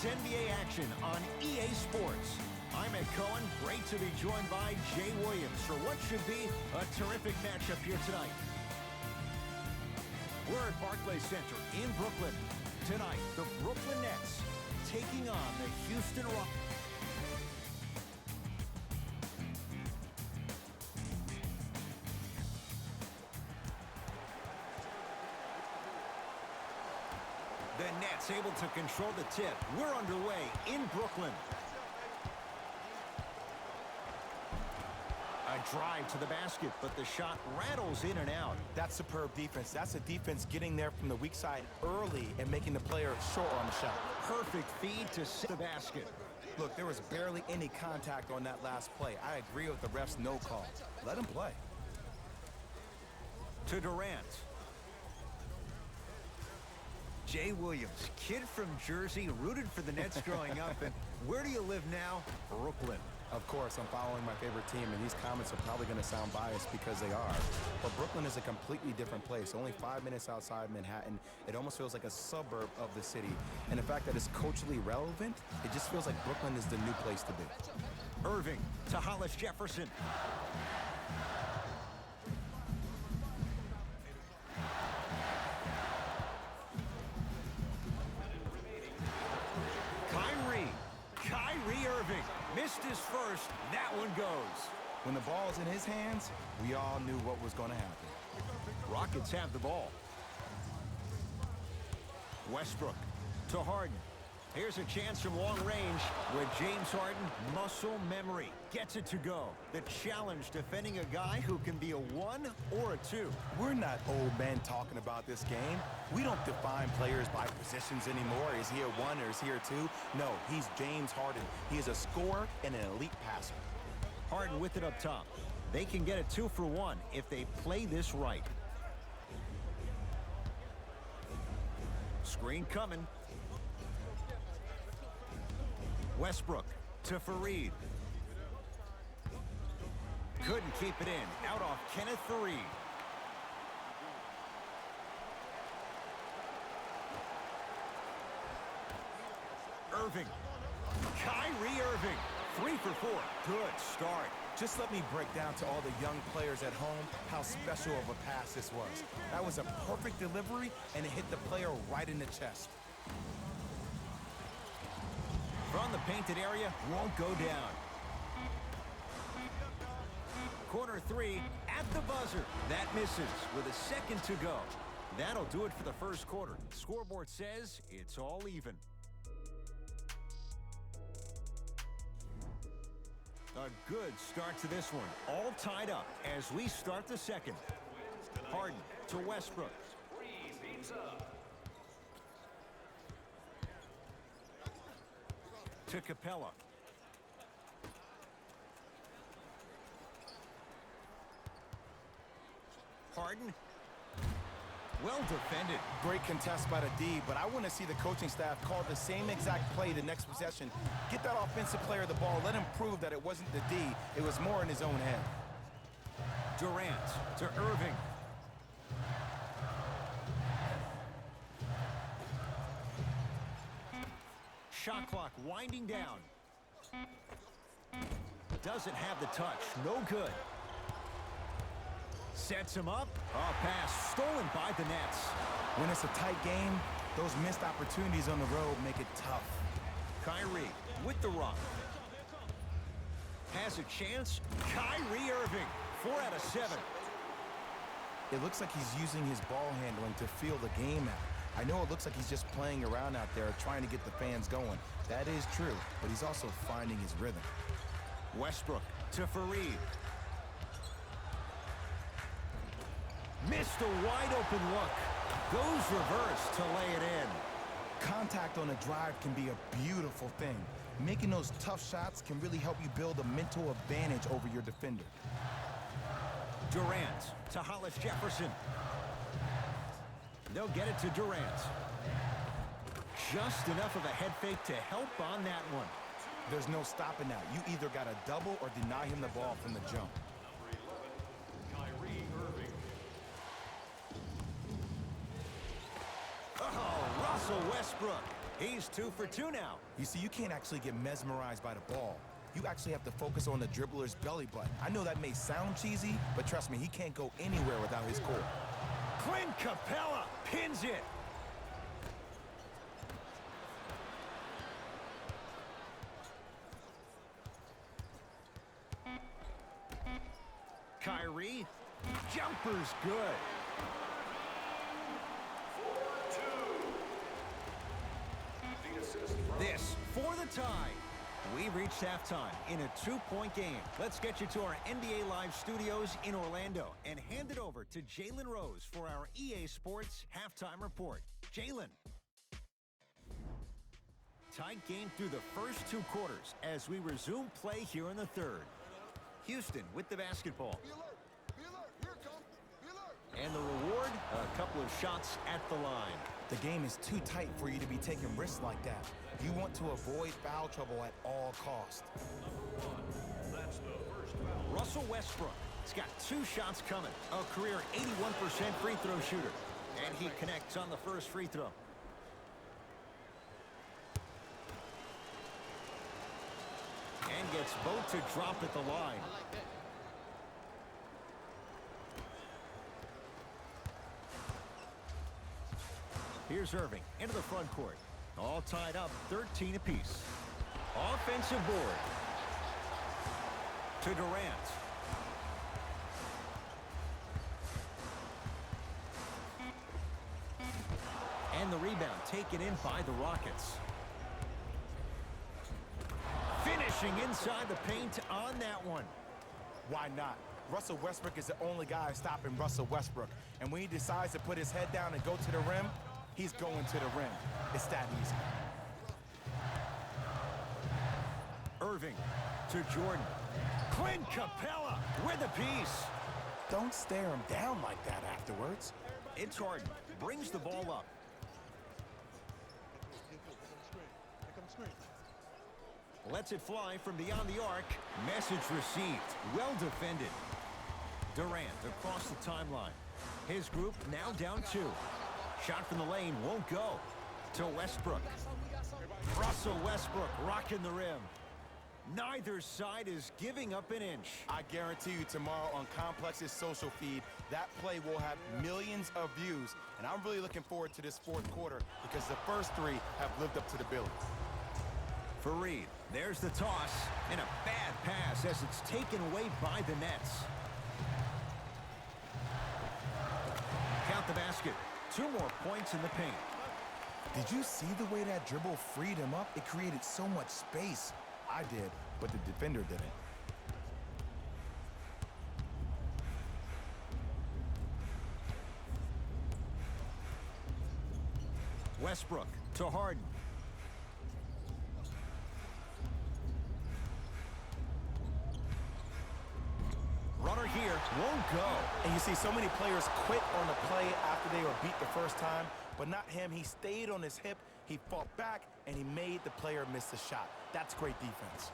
It's NBA action on EA Sports. I'm Ed Cohen. Great to be joined by Jay Williams for what should be a terrific matchup here tonight. We're at Barclays Center in Brooklyn. Tonight, the Brooklyn Nets taking on the Houston Rockets. The Nets able to control the tip. We're underway in Brooklyn. A drive to the basket, but the shot rattles in and out. That's superb defense. That's a defense getting there from the weak side early and making the player short on the shot. Perfect feed to the basket. Look, there was barely any contact on that last play. I agree with the ref's no call. Let him play. To Durant. Jay Williams, kid from Jersey, rooted for the Nets growing up. And where do you live now? Brooklyn. Of course, I'm following my favorite team, and these comments are probably going to sound biased because they are. But Brooklyn is a completely different place. Only 5 minutes outside Manhattan. It almost feels like a suburb of the city. And the fact that it's culturally relevant, it just feels like Brooklyn is the new place to be. Irving to Hollis Jefferson. Kyrie Irving missed his first. That one goes. When the ball's in his hands, we all knew what was going to happen. Rockets have the ball. Westbrook to Harden. Here's a chance from long range with James Harden. Muscle memory gets it to go. The challenge defending a guy who can be a 1 or a 2. We're not old men talking about this game. We don't define players by positions anymore. Is he a 1 or is he a 2? No, he's James Harden. He is a scorer and an elite passer. Harden with it up top. They can get a 2 for 1 if they play this right. Screen coming. Westbrook to Fareed. Couldn't keep it in. Out off Kenneth Fareed. Irving. Kyrie Irving. 3 for 4. Good start. Just let me break down to all the young players at home how special of a pass this was. That was a perfect delivery, and it hit the player right in the chest. From the painted area, won't go down. Corner 3 at the buzzer. That misses with a second to go. That'll do it for the first quarter. Scoreboard says it's all even. A good start to this one. All tied up as we start the second. Harden to Westbrook. To Capella. Harden. Well defended. Great contest by the D, but I want to see the coaching staff call the same exact play the next possession. Get that offensive player the ball. Let him prove that it wasn't the D. It was more in his own head. Durant to Irving. Shot clock winding down. Doesn't have the touch. No good. Sets him up. A pass stolen by the Nets. When it's a tight game, those missed opportunities on the road make it tough. Kyrie with the rock. Has a chance. Kyrie Irving. 4 out of 7. It looks like he's using his ball handling to feel the game out. I know it looks like he's just playing around out there trying to get the fans going. That is true, but he's also finding his rhythm. Westbrook to Fareed. Missed a wide-open look. Goes reverse to lay it in. Contact on a drive can be a beautiful thing. Making those tough shots can really help you build a mental advantage over your defender. Durant to Hollis Jefferson. They'll get it to Durant. Just enough of a head fake to help on that one. There's no stopping that. You either got to double or deny him the ball from the jump. Oh, Russell Westbrook. He's 2 for 2 now. You see, you can't actually get mesmerized by the ball. You actually have to focus on the dribbler's belly button. I know that may sound cheesy, but trust me, he can't go anywhere without his core. Clint Capella pins it. Kyrie, jumper's good. This for the tie. We've reached halftime in a 2-point game. Let's get you to our NBA Live studios in Orlando and hand it over to Jalen Rose for our EA Sports halftime report. Jalen. Tight game through the first 2 quarters as we resume play here in the third. Houston with the basketball. And the reward, a couple of shots at the line. The game is too tight for you to be taking risks like that. You want to avoid foul trouble at all costs. Russell Westbrook has got 2 shots coming. A career 81% free throw shooter. And he connects on the first free throw. And gets both to drop at the line. Here's Irving into the front court. All tied up, 13 apiece. Offensive board. To Durant. And the rebound taken in by the Rockets. Finishing inside the paint on that one. Why not? Russell Westbrook is the only guy stopping Russell Westbrook. And when he decides to put his head down and go to the rim, he's going to the rim. It's that easy. Irving to Jordan. Clint Capella with a piece. Don't stare him down like that afterwards. It's Harden. Brings the ball up. Lets it fly from beyond the arc. Message received. Well defended. Durant across the timeline. His group now down 2. Shot from the lane won't go. To Westbrook. Russell Westbrook rocking the rim. Neither side is giving up an inch. I guarantee you tomorrow on Complex's social feed, that play will have millions of views. And I'm really looking forward to this fourth quarter because the first 3 have lived up to the billing. Fareed, there's the toss. And a bad pass as it's taken away by the Nets. Count the basket. 2 more points in the paint. Did you see the way that dribble freed him up? It created so much space. I did, but the defender didn't. Westbrook to Harden. Runner here won't go. And you see so many players quit on the play after they were beat the first time, but not him. He stayed on his hip, he fought back, and he made the player miss the shot. That's great defense.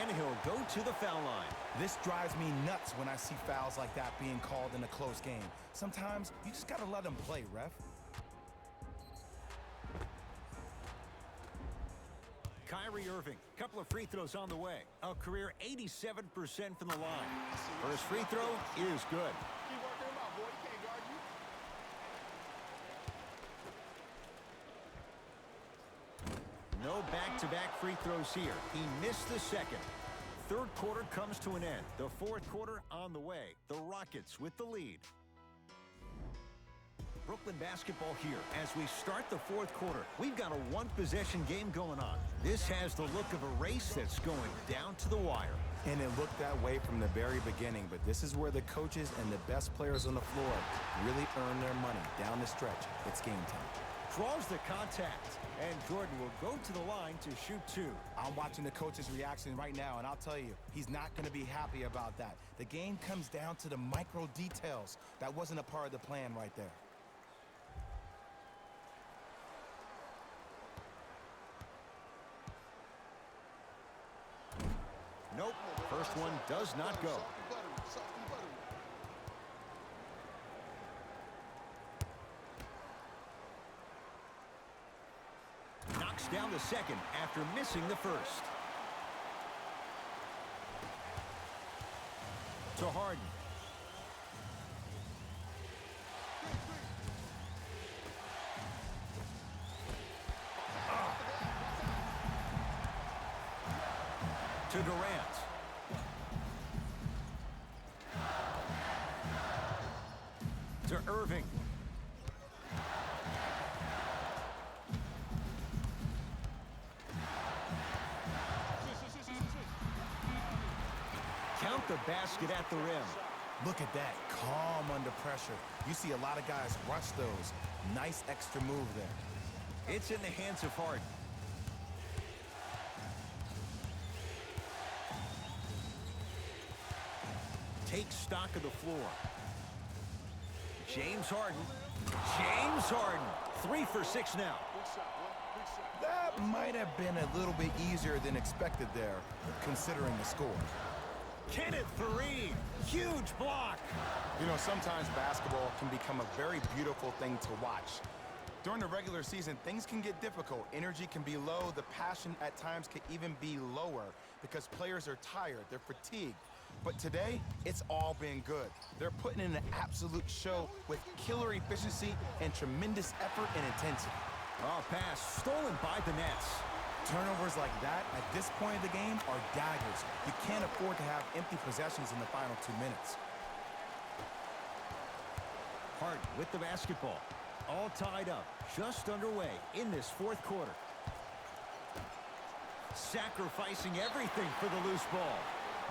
And he'll go to the foul line. This drives me nuts when I see fouls like that being called in a close game. Sometimes you just gotta let them play, ref. Kyrie Irving, couple of free throws on the way. A career 87% from the line. First free throw is good. Keep working him out, boy. He can't guard you. No back-to-back free throws here. He missed the second. Third quarter comes to an end. The fourth quarter on the way. The Rockets with the lead. Brooklyn basketball here as we start the fourth quarter. We've got a one-possession game going on. This has the look of a race that's going down to the wire. And it looked that way from the very beginning, but this is where the coaches and the best players on the floor really earn their money down the stretch. It's game time. Draws the contact, and Jordan will go to the line to shoot 2. I'm watching the coach's reaction right now, and I'll tell you, he's not going to be happy about that. The game comes down to the micro details. That wasn't a part of the plan right there. Nope, first one does not go. Knocks down the second after missing the first. To Harden. To Durant. To Irving. Count the basket at the rim. Look at that, calm under pressure. You see a lot of guys rush those. Nice extra move there. It's in the hands of Harden. Take stock of the floor. James Harden. James Harden. 3 for 6 now. That might have been a little bit easier than expected there, considering the score. Kenneth Fareed. Huge block. You know, sometimes basketball can become a very beautiful thing to watch. During the regular season, things can get difficult. Energy can be low. The passion at times can even be lower because players are tired. They're fatigued. But today, it's all been good. They're putting in an absolute show with killer efficiency and tremendous effort and intensity. Oh, pass stolen by the Nets. Turnovers like that at this point of the game are daggers. You can't afford to have empty possessions in the final 2 minutes. Harden with the basketball. All tied up, just underway in this fourth quarter. Sacrificing everything for the loose ball.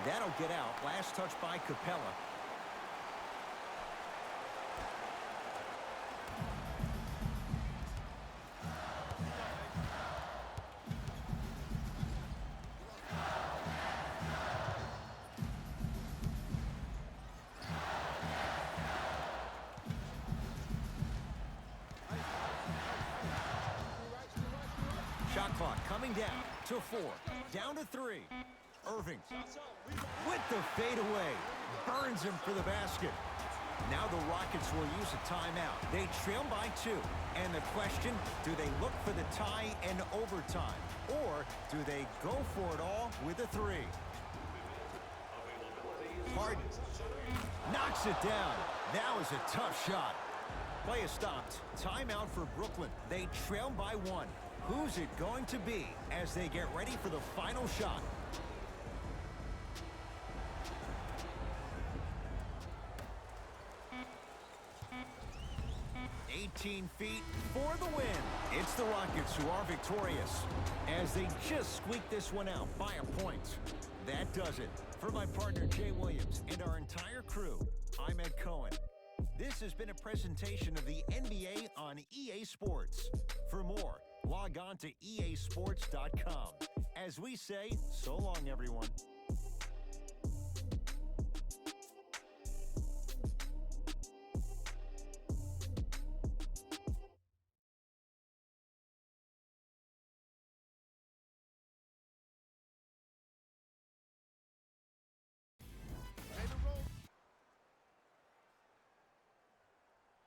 That'll get out. Last touch by Capella. Shot clock coming down to 4. Down to 3. Irving with the fadeaway. Burns him for the basket. Now the Rockets will use a timeout. They trail by 2. And the question, do they look for the tie and overtime? Or do they go for it all with a 3? Harden knocks it down. That was a tough shot. Play is stopped. Timeout for Brooklyn. They trail by 1. Who's it going to be as they get ready for the final shot? 18 feet for the win. It's the Rockets who are victorious as they just squeak this one out by a point. That does it. For my partner Jay Williams and our entire crew, I'm Ed Cohen. This has been a presentation of the NBA on EA Sports. For more, log on to easports.com. As we say, so long, everyone.